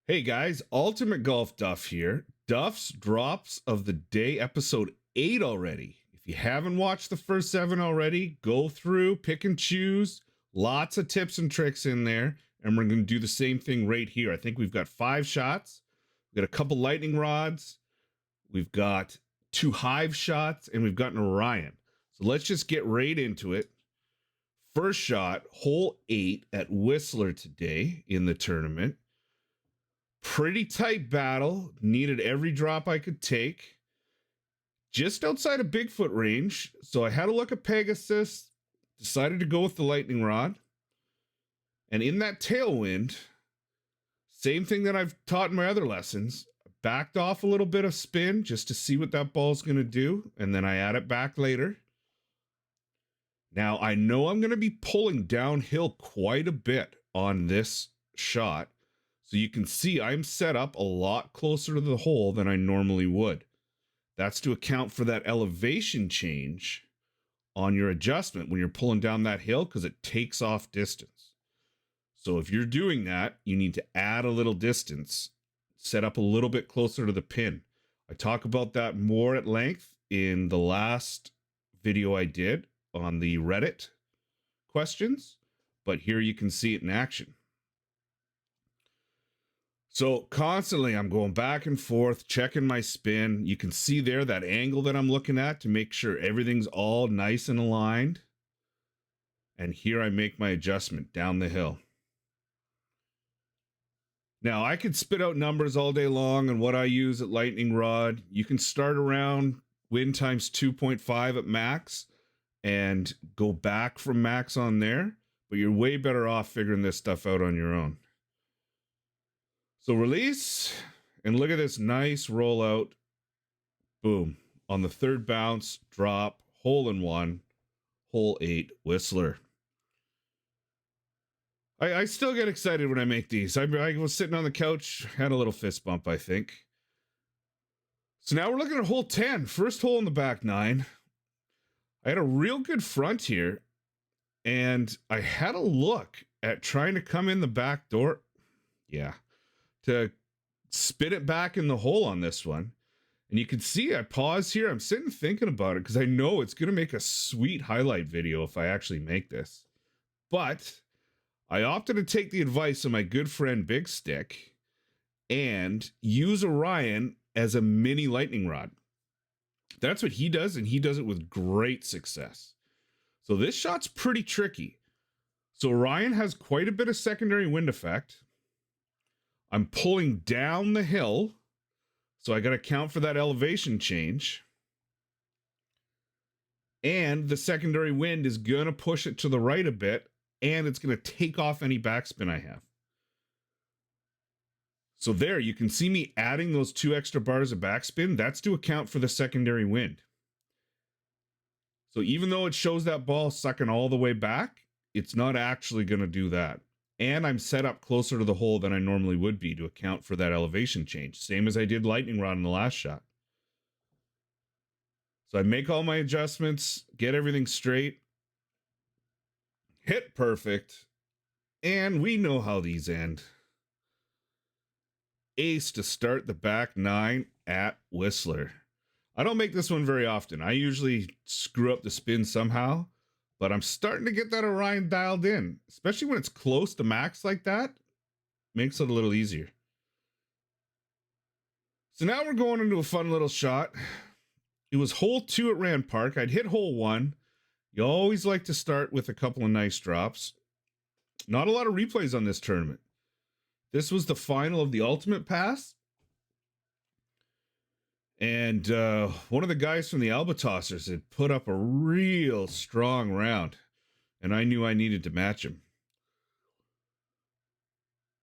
Hey guys, Ultimate Golf Duff here. Duff's Drops of the Day, episode 8 already. If you haven't watched the first 7 already, go through, pick and choose. Lots of tips and tricks in there. And we're going to do the same thing right here. I think we've got 5 shots. We've got a couple lightning rods. We've got 2 Hive shots. And we've got an Orion. So let's just get right into it. First shot, hole 8 at Whistler today in the tournament. Pretty tight battle. Needed every drop I could take. Just outside of Bigfoot range. So I had a look at Pegasus. Decided to go with the lightning rod. And in that tailwind, same thing that I've taught in my other lessons. Backed off a little bit of spin just to see what that ball's going to do. And then I add it back later. Now I know I'm going to be pulling downhill quite a bit on this shot. So you can see I'm set up a lot closer to the hole than I normally would. That's to account for that elevation change on your adjustment when you're pulling down that hill because it takes off distance. So if you're doing that, you need to add a little distance, set up a little bit closer to the pin. I talk about that more at length in the last video I did on the Reddit questions, but here you can see it in action. So constantly I'm going back and forth, checking my spin. You can see there that angle that I'm looking at to make sure everything's all nice and aligned. And here I make my adjustment down the hill. Now I could spit out numbers all day long and what I use at lightning rod. You can start around wind times 2.5 at max and go back from max on there, but you're way better off figuring this stuff out on your own. So release, and look at this nice rollout. Boom. On the third bounce, drop, hole in one, hole 8, Whistler. I still get excited when I make these. I was sitting on the couch, had a little fist bump, I think. So now we're looking at hole 10, first hole in the back 9. I had a real good front here, and I had a look at trying to come in the back door. Yeah. To spit it back in the hole on this one. And you can see I pause here. I'm sitting thinking about it because I know it's going to make a sweet highlight video if I actually make this. But I opted to take the advice of my good friend Big Stick and use Orion as a mini lightning rod. That's what he does, and he does it with great success. So this shot's pretty tricky. So Orion has quite a bit of secondary wind effect. I'm pulling down the hill, so I got to account for that elevation change. And the secondary wind is going to push it to the right a bit, and it's going to take off any backspin I have. So there, you can see me adding those 2 extra bars of backspin. That's to account for the secondary wind. So even though it shows that ball sucking all the way back, it's not actually going to do that. And I'm set up closer to the hole than I normally would be to account for that elevation change. Same as I did lightning rod in the last shot. So I make all my adjustments, get everything straight, hit perfect, and we know how these end. Ace to start the back 9 at Whistler. I don't make this one very often. I usually screw up the spin somehow. But I'm starting to get that Orion dialed in, especially when it's close to max like that. Makes it a little easier. So now we're going into a fun little shot. It was hole 2 at Rand Park. I'd hit hole 1. You always like to start with a couple of nice drops. Not a lot of replays on this tournament. This was the final of the Ultimate Pass. And one of the guys from the Albatrossers had put up a real strong round, and I knew I needed to match him.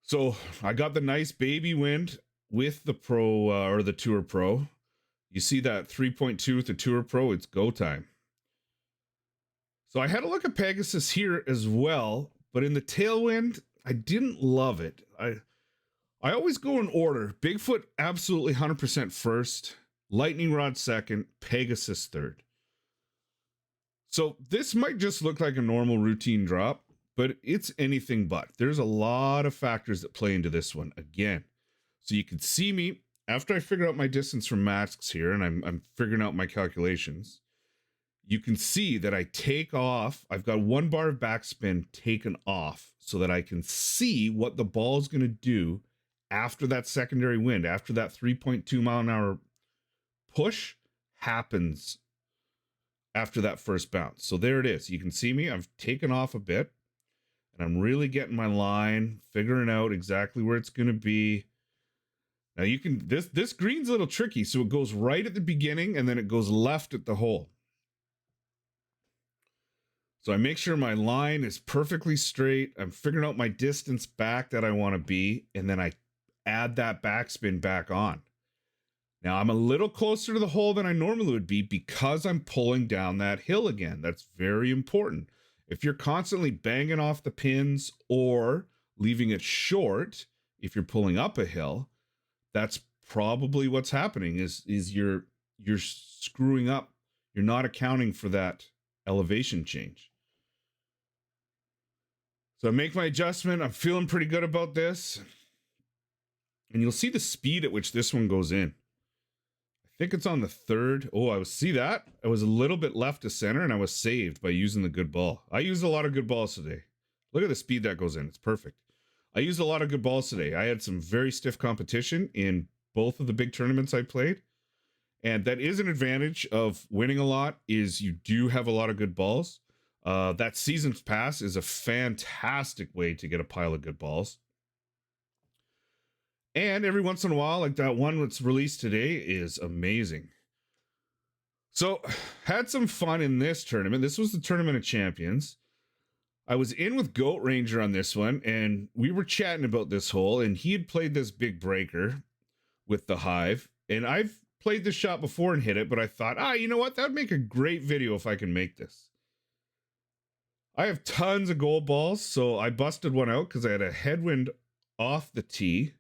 So I got the nice baby wind with the Pro or the Tour Pro. You see that 3.2 with the Tour Pro, it's go time. So I had a look at Pegasus here as well, but in the tailwind, I didn't love it. I always go in order. Bigfoot absolutely 100% first. Lightning rod second, Pegasus third. So this might just look like a normal routine drop, but it's anything but. There's a lot of factors that play into this one. Again, So you can see me after I figure out my distance from masks here, and I'm figuring out my calculations. You can see that I take off. I've got 1 bar of backspin taken off so that I can see what the ball is going to do after that secondary wind, after that 3.2 mile an hour push happens after that first bounce. So there it is. You can see me. I've taken off a bit, and I'm really getting my line, figuring out exactly where it's going to be. Now you can, this green's a little tricky. So it goes right at the beginning and then it goes left at the hole. So I make sure my line is perfectly straight. I'm figuring out my distance back that I want to be, and then I add that backspin back on. Now I'm a little closer to the hole than I normally would be because I'm pulling down that hill again. That's very important. If you're constantly banging off the pins or leaving it short, if you're pulling up a hill, that's probably what's happening is you're screwing up. You're not accounting for that elevation change. So I make my adjustment. I'm feeling pretty good about this. And you'll see the speed at which this one goes in. I think it's on the 3rd. Oh, I see that. I was a little bit left to center, and I was saved by using the good ball. I used a lot of good balls today. Look at the speed that goes in. It's perfect. I used a lot of good balls today. I had some very stiff competition in both of the big tournaments I played. And that is an advantage of winning a lot, is you do have a lot of good balls. That season's pass is a fantastic way to get a pile of good balls. And every once in a while, like that one that's released today is amazing. So, had some fun in this tournament. This was the Tournament of Champions. I was in with Goat Ranger on this one, and we were chatting about this hole, and he had played this big breaker with the Hive. And I've played this shot before and hit it, but I thought, you know what? That would make a great video if I can make this. I have tons of gold balls, so I busted one out because I had a headwind off the tee.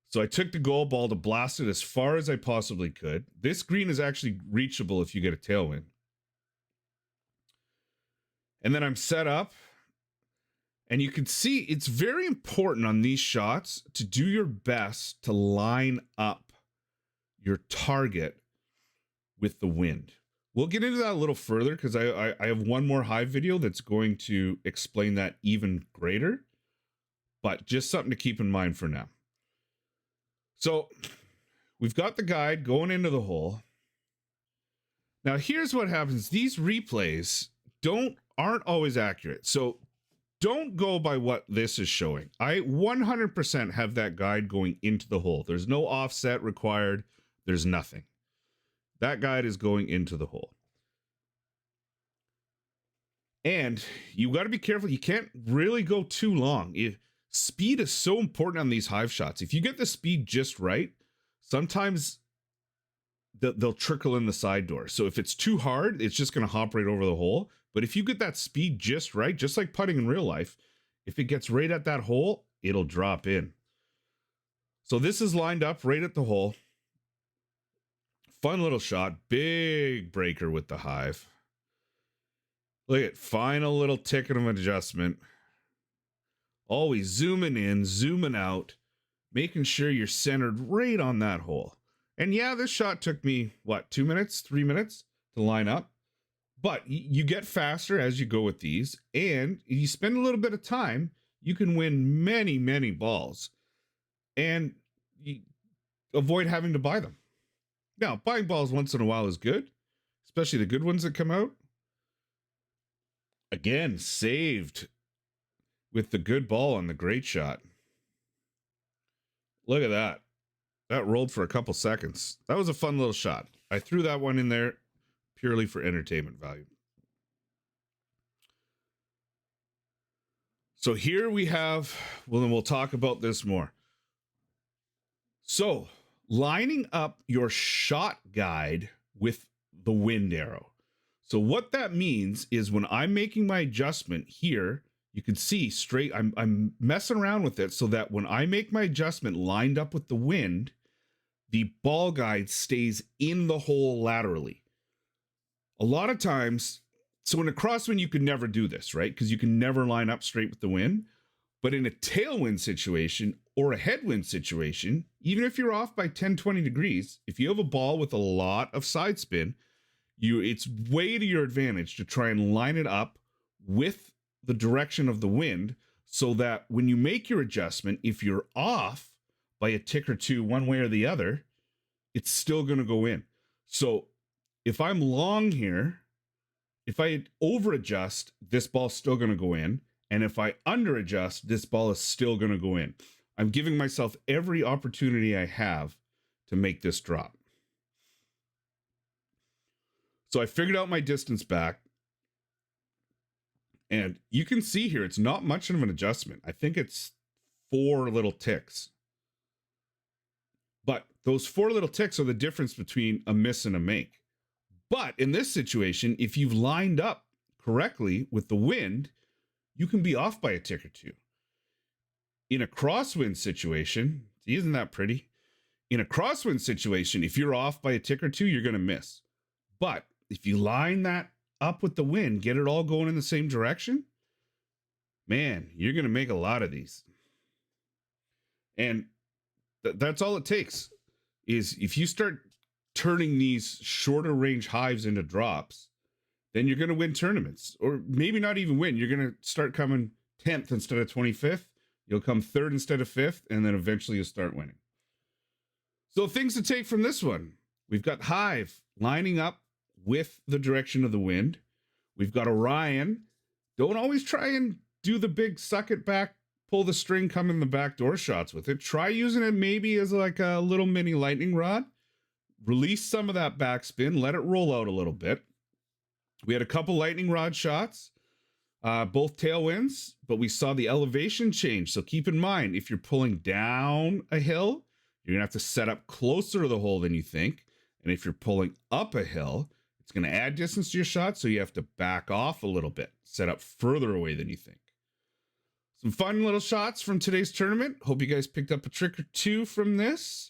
So I took the gold ball to blast it as far as I possibly could. This green is actually reachable if you get a tailwind. And then I'm set up. And you can see it's very important on these shots to do your best to line up your target with the wind. We'll get into that a little further because I have one more Hive video that's going to explain that even greater. But just something to keep in mind for now. So we've got the guide going into the hole. Now here's what happens. These replays aren't always accurate. So don't go by what this is showing. I 100% have that guide going into the hole. There's no offset required. There's nothing. That guide is going into the hole. And you got to be careful. You can't really go too long. Speed is so important on these Hive shots. If you get the speed just right, sometimes they'll trickle in the side door. So if it's too hard, it's just going to hop right over the hole. But if you get that speed just right, just like putting in real life, if it gets right at that hole, it'll drop in. So this is lined up right at the hole. Fun little shot. Big breaker with the Hive. Look at final little ticket of adjustment. Always zooming in, zooming out, making sure you're centered right on that hole. And yeah, this shot took me, 2 minutes, 3 minutes to line up. But you get faster as you go with these, and you spend a little bit of time, you can win many, many balls and you avoid having to buy them. Now, buying balls once in a while is good, especially the good ones that come out. Again, saved with the good ball on the great shot. Look at that. That rolled for a couple seconds. That was a fun little shot. I threw that one in there purely for entertainment value. So here we have, well, then we'll talk about this more. So lining up your shot guide with the wind arrow. So what that means is when I'm making my adjustment here, you can see straight, I'm messing around with it so that when I make my adjustment lined up with the wind, the ball guide stays in the hole laterally. A lot of times, so in a crosswind, you could never do this, right? Because you can never line up straight with the wind. But in a tailwind situation, or a headwind situation, even if you're off by 10, 20 degrees, if you have a ball with a lot of side spin, it's way to your advantage to try and line it up with the direction of the wind, so that when you make your adjustment, if you're off by a tick or two one way or the other, it's still going to go in. So if I'm long here, if I over adjust, this ball's still going to go in. And if I under adjust, this ball is still going to go in. I'm giving myself every opportunity I have to make this drop. So I figured out my distance back. And you can see here, it's not much of an adjustment. I think it's 4 little ticks. But those 4 little ticks are the difference between a miss and a make. But in this situation, if you've lined up correctly with the wind, you can be off by a tick or two. In a crosswind situation, isn't that pretty? In a crosswind situation, if you're off by a tick or two, you're going to miss. But if you line that up with the wind, get it all going in the same direction, man, you're going to make a lot of these. And that's all it takes, is if you start turning these shorter range hives into drops, then you're going to win tournaments. Or maybe not even win. You're going to start coming 10th instead of 25th. You'll come 3rd instead of 5th, and then eventually you'll start winning. So things to take from this one. We've got Hive lining up with the direction of the wind. We've got Orion. Don't always try and do the big suck it back, pull the string, come in the back door shots with it. Try using it maybe as like a little mini lightning rod. Release some of that backspin. Let it roll out a little bit. We had a couple lightning rod shots, both tailwinds, but we saw the elevation change. So keep in mind, if you're pulling down a hill, you're going to have to set up closer to the hole than you think. And if you're pulling up a hill, it's going to add distance to your shot, so you have to back off a little bit, set up further away than you think. Some fun little shots from today's tournament. Hope you guys picked up a trick or two from this.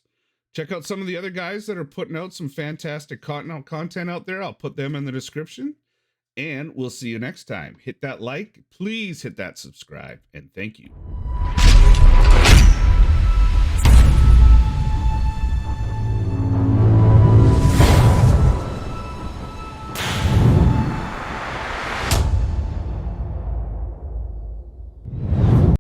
Check out some of the other guys that are putting out some fantastic content out there. I'll put them in the description. And we'll see you next time. Hit that like, please hit that subscribe, and thank you.